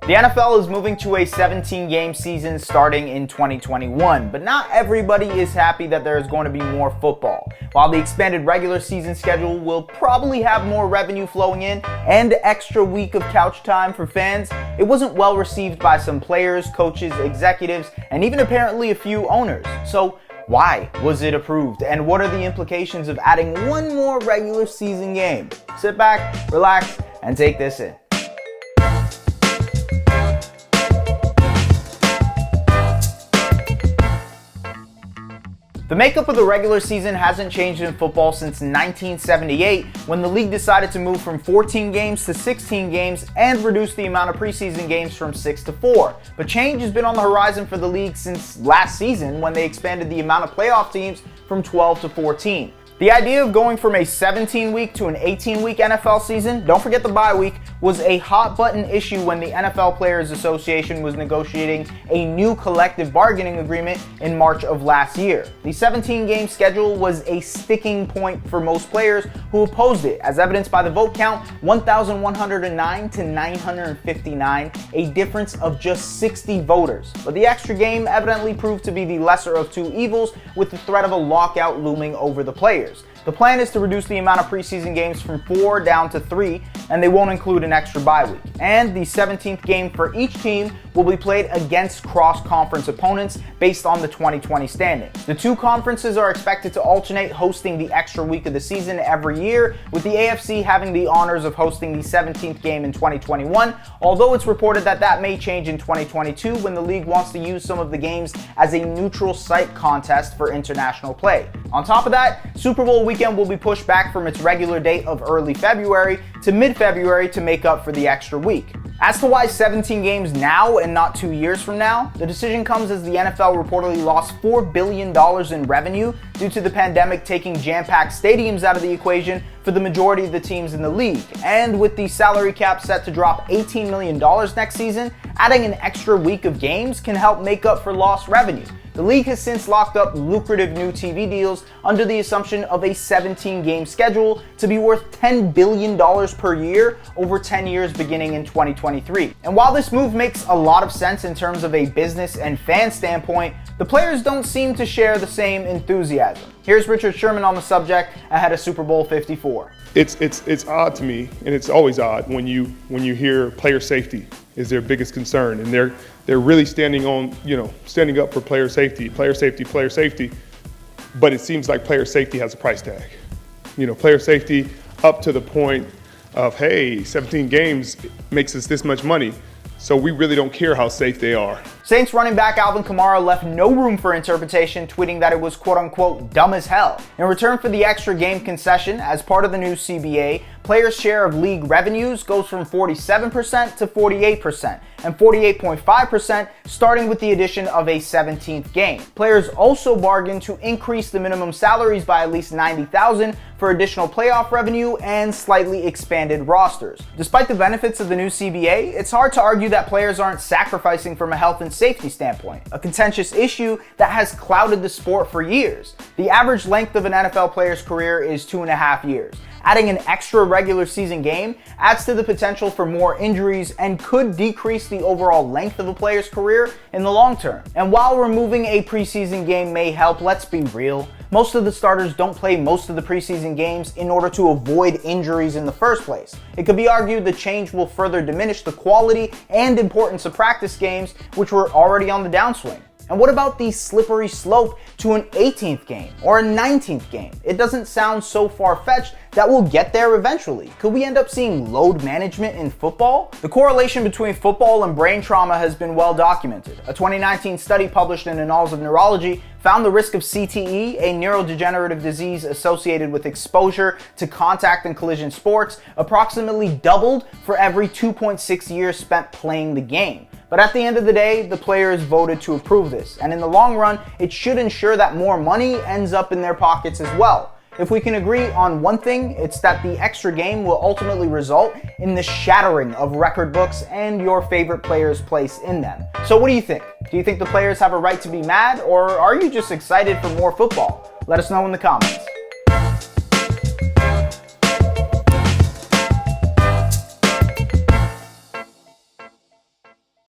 The NFL is moving to a 17-game season starting in 2021, but not everybody is happy that there is going to be more football. While the expanded regular season schedule will probably have more revenue flowing in and extra week of couch time for fans, it wasn't well received by some players, coaches, executives, and even apparently a few owners. So why was it approved, and what are the implications of adding one more regular season game? Sit back, relax, and take this in. The makeup of the regular season hasn't changed in football since 1978, when the league decided to move from 14 games to 16 games and reduce the amount of preseason games from 6 to 4. But change has been on the horizon for the league since last season, when they expanded the amount of playoff teams from 12 to 14. The idea of going from a 17-week to an 18-week NFL season, don't forget the bye week, was a hot-button issue when the NFL Players Association was negotiating a new collective bargaining agreement in March of last year. The 17-game schedule was a sticking point for most players who opposed it, as evidenced by the vote count, 1,109 to 959, a difference of just 60 voters. But the extra game evidently proved to be the lesser of two evils, with the threat of a lockout looming over the players. The plan is to reduce the amount of preseason games from 4 down to 3, and they won't include an extra bye week. And the 17th game for each team will be played against cross-conference opponents based on the 2020 standings. The two conferences are expected to alternate hosting the extra week of the season every year, with the AFC having the honors of hosting the 17th game in 2021, although it's reported that that may change in 2022 when the league wants to use some of the games as a neutral site contest for international play. On top of that, Super Bowl weekend will be pushed back from its regular date of early February to mid-February to make up for the extra week. As to why 17 games now and not 2 years from now, the decision comes as the NFL reportedly lost $4 billion in revenue due to the pandemic taking jam-packed stadiums out of the equation for the majority of the teams in the league. And with the salary cap set to drop $18 million next season, adding an extra week of games can help make up for lost revenue. The league has since locked up lucrative new TV deals under the assumption of a 17-game schedule to be worth $10 billion per year over 10 years beginning in 2023. And while this move makes a lot of sense in terms of a business and fan standpoint, the players don't seem to share the same enthusiasm. Here's Richard Sherman on the subject ahead of Super Bowl 54. It's odd to me, and it's always odd when you hear player safety is their biggest concern, and they're really standing up for player safety, but it seems like player safety has a price tag. Player safety up to the point of, hey, 17 games makes us this much money, so we really don't care how safe they are. Saints running back Alvin Kamara left no room for interpretation, tweeting that it was quote-unquote dumb as hell. In return for the extra game concession, as part of the new CBA, players' share of league revenues goes from 47% to 48%, and 48.5% starting with the addition of a 17th game. Players also bargained to increase the minimum salaries by at least $90,000 for additional playoff revenue and slightly expanded rosters. Despite the benefits of the new CBA, it's hard to argue that players aren't sacrificing from a health and safety standpoint, a contentious issue that has clouded the sport for years. The average length of an NFL player's career is 2.5 years. Adding an extra regular season game adds to the potential for more injuries and could decrease the overall length of a player's career in the long term. And while removing a preseason game may help, let's be real, most of the starters don't play most of the preseason games in order to avoid injuries in the first place. It could be argued the change will further diminish the quality and importance of practice games, which were already on the downswing. And what about the slippery slope to an 18th game or a 19th game? It doesn't sound so far-fetched that we'll get there eventually. Could we end up seeing load management in football? The correlation between football and brain trauma has been well documented. A 2019 study published in Annals of Neurology found the risk of CTE, a neurodegenerative disease associated with exposure to contact and collision sports, approximately doubled for every 2.6 years spent playing the game. But at the end of the day, the players voted to approve this, and in the long run, it should ensure that more money ends up in their pockets as well. If we can agree on one thing, it's that the extra game will ultimately result in the shattering of record books and your favorite players' place in them. So what do you think? Do you think the players have a right to be mad, or are you just excited for more football? Let us know in the comments.